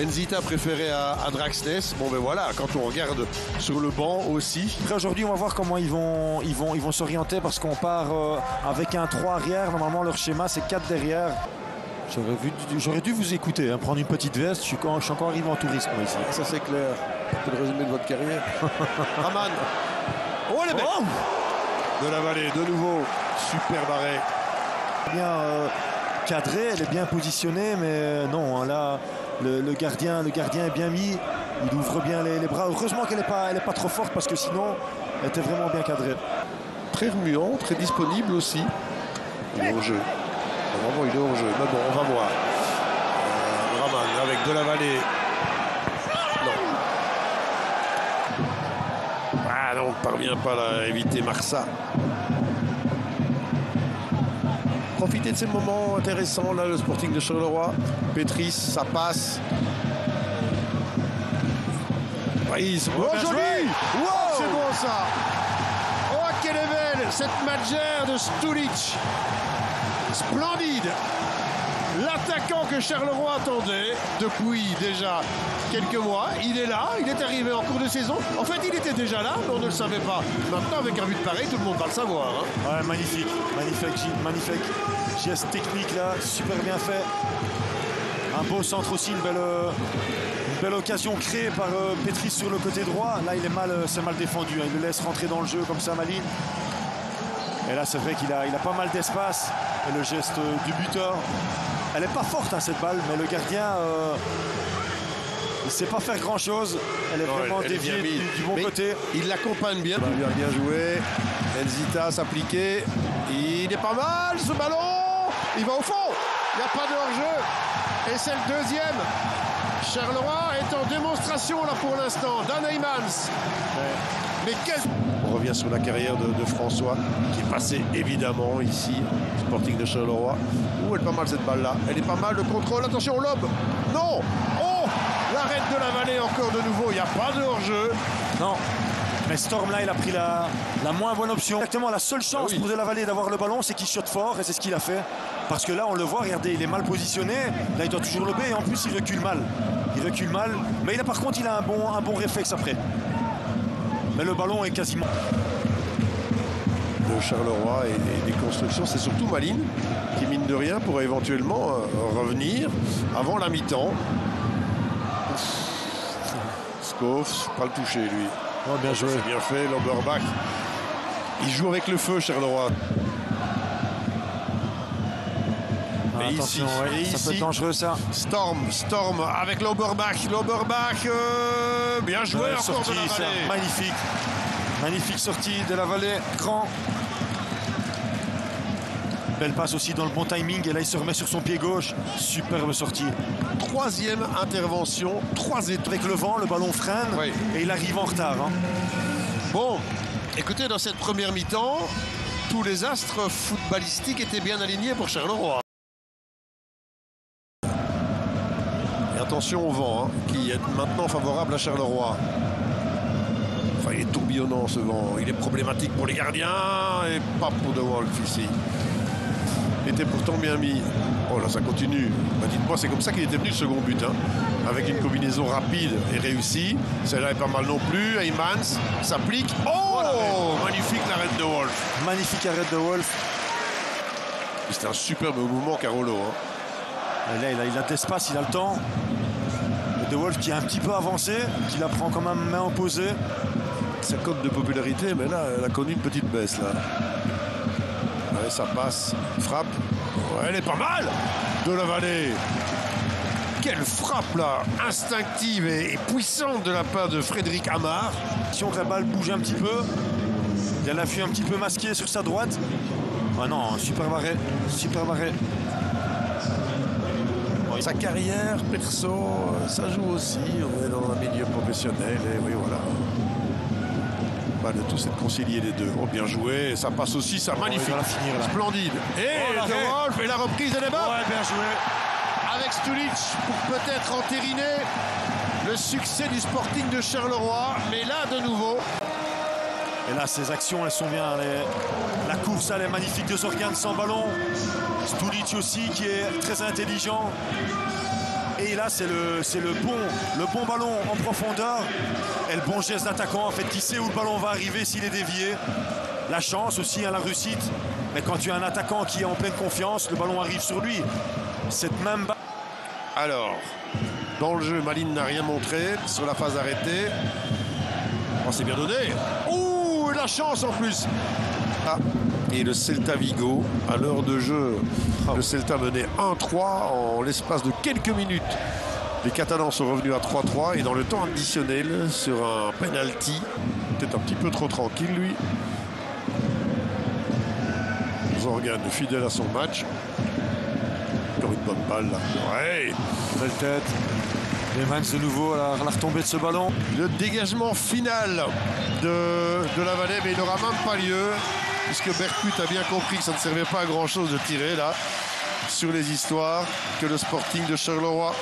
Nzita préféré à Draxness. Bon ben voilà, quand on regarde sur le banc aussi. Après aujourd'hui, on va voir comment ils vont s'orienter parce qu'on part avec un 3 arrière. Normalement, leur schéma, c'est 4 derrière. J'aurais dû vous écouter, hein, prendre une petite veste. Je suis encore arrivé en tourisme ici. Ça c'est clair. Un peu le résumé de votre carrière. Raman. Oh les bêtes de la vallée, de nouveau. Super barré. Bien cadrée, elle est bien positionnée, mais non, hein, là, le gardien est bien mis. Il ouvre bien les bras. Heureusement qu'elle n'est pas trop forte parce que sinon, elle était vraiment bien cadrée. Très remuant, très disponible aussi. Il est au jeu. Vraiment, il est au jeu. Mais bon, on va voir. Raman avec de la vallée. Non. Ah non, on ne parvient pas à éviter Marsa. Profitez de ces moments intéressants, là, le Sporting de Charleroi. Pétris, ça passe. Oui, c'est bon, joli. Wow, c'est bon ça. Oh, quelle est belle cette magère de Stulic. Splendide. L'attaquant que Charleroi attendait depuis déjà quelques mois, il est là, il est arrivé en cours de saison. En fait, il était déjà là, mais on ne le savait pas. Maintenant, avec un but pareil, tout le monde va le savoir. Hein. Ouais, magnifique, magnifique geste technique là, super bien fait. Un beau centre aussi, une belle occasion créée par Pétris sur le côté droit. Là, c'est mal défendu. Hein. Il le laisse rentrer dans le jeu comme ça, Maline. Et là, c'est vrai qu'il a pas mal d'espace. Et le geste du buteur. Elle n'est pas forte, hein, cette balle, mais le gardien, il ne sait pas faire grand-chose. Elle est vraiment déviée du bon côté. Il l'accompagne bien. Il a bien joué. Nzita s'appliquer. Il est pas mal, ce ballon. Il va au fond. Il n'y a pas de hors-jeu. Et c'est le deuxième. Charleroi est en démonstration là pour l'instant. Dan Heymans. Mais on revient sur la carrière de François, qui est passé évidemment ici, Sporting de Charleroi. Elle est pas mal cette balle-là. Elle est pas mal, le contrôle. Attention, lobe. Non. Oh, l'arrêt de la vallée encore de nouveau. Il n'y a pas de hors-jeu. Non. Mais Storm là, il a pris la moins bonne option. Exactement, la seule chance pour De la Vallée d'avoir le ballon, c'est qu'il shot fort et c'est ce qu'il a fait. Parce que là, on le voit, regardez, il est mal positionné. Là, il doit toujours lever et en plus, il recule mal. Mais par contre, il a un bon réflexe après. Mais le ballon est quasiment... De Charleroi et des constructions, c'est surtout Maline qui, mine de rien, pourrait éventuellement revenir avant la mi-temps. Scoff, pas le toucher, lui. Oh, bien joué. C'est bien fait, Loberbach. Il joue avec le feu, Charleroi. Et ici, ça peut être dangereux, ça. Storm avec Loberbach. Bien joué encore sortie, de la vallée. Magnifique sortie de la vallée. Grand. Belle passe aussi dans le bon timing. Et là, il se remet sur son pied gauche. Superbe sortie. Troisième intervention. 3 étoiles. Avec le vent, le ballon freine. Oui. Et il arrive en retard. Hein. Bon, écoutez, dans cette première mi-temps, tous les astres footballistiques étaient bien alignés pour Charleroi. Attention au vent, hein, qui est maintenant favorable à Charleroi. Enfin, il est tourbillonnant ce vent. Il est problématique pour les gardiens et pas pour De Wolf ici. Il était pourtant bien mis. Oh là, ça continue. Bah, dites-moi, c'est comme ça qu'il était venu le second but. Hein, avec une combinaison rapide et réussie. Celle-là est pas mal non plus. Heymans s'applique. Oh voilà, magnifique l'arrêt de Wolf. Magnifique arrêt de Wolf. C'était un superbe mouvement, Carolo. Hein. Là, il a de l'espace, il a le temps. De Wolf qui a un petit peu avancé, qui la prend quand même main opposée. Sa cote de popularité, mais là, elle a connu une petite baisse. Là. Ouais, ça passe. Frappe. Ouais, elle est pas mal. De la vallée. Quelle frappe, là. Instinctive et puissante de la part de Frédéric Amar. Si la balle bouge un petit peu, il y a l'affût un petit peu masqué sur sa droite. Ah non, super barré. Sa carrière, perso, ça joue aussi. On est dans un milieu professionnel et oui, voilà. Le tout, c'est de concilier les deux. Oh, bien joué. Ça passe aussi, ça magnifique. Finir, splendide. Et De Wolf et la reprise, elle est bonne. Ouais, bien joué. Avec Stulic pour peut-être entériner le succès du Sporting de Charleroi. Mais là, de nouveau. Et là, ces actions, elles sont bien. La course, elle est magnifique de Zorgan sans ballon. Stulic aussi, qui est très intelligent. Et là, c'est le bon ballon en profondeur. Et le bon geste d'attaquant, en fait, qui sait où le ballon va arriver s'il est dévié. La chance aussi, la réussite. Mais quand tu as un attaquant qui est en pleine confiance, le ballon arrive sur lui. Cette même balle. Alors, dans le jeu, Malines n'a rien montré sur la phase arrêtée. Oh, c'est bien donné. Ouh, la chance en plus. Ah, et le Celta Vigo, à l'heure de jeu, le Celta menait 1-3 en l'espace de quelques minutes. Les Catalans sont revenus à 3-3 et dans le temps additionnel, sur un penalty, peut-être un petit peu trop tranquille, lui. Zorgan fidèle à son match. Encore une bonne balle là. Ouais. Belle tête. Evans de nouveau à la retombée de ce ballon. Le dégagement final de la Vallée, mais il n'aura même pas lieu, puisque Berkut a bien compris que ça ne servait pas à grand chose de tirer là, sur les histoires que le Sporting de Charleroi.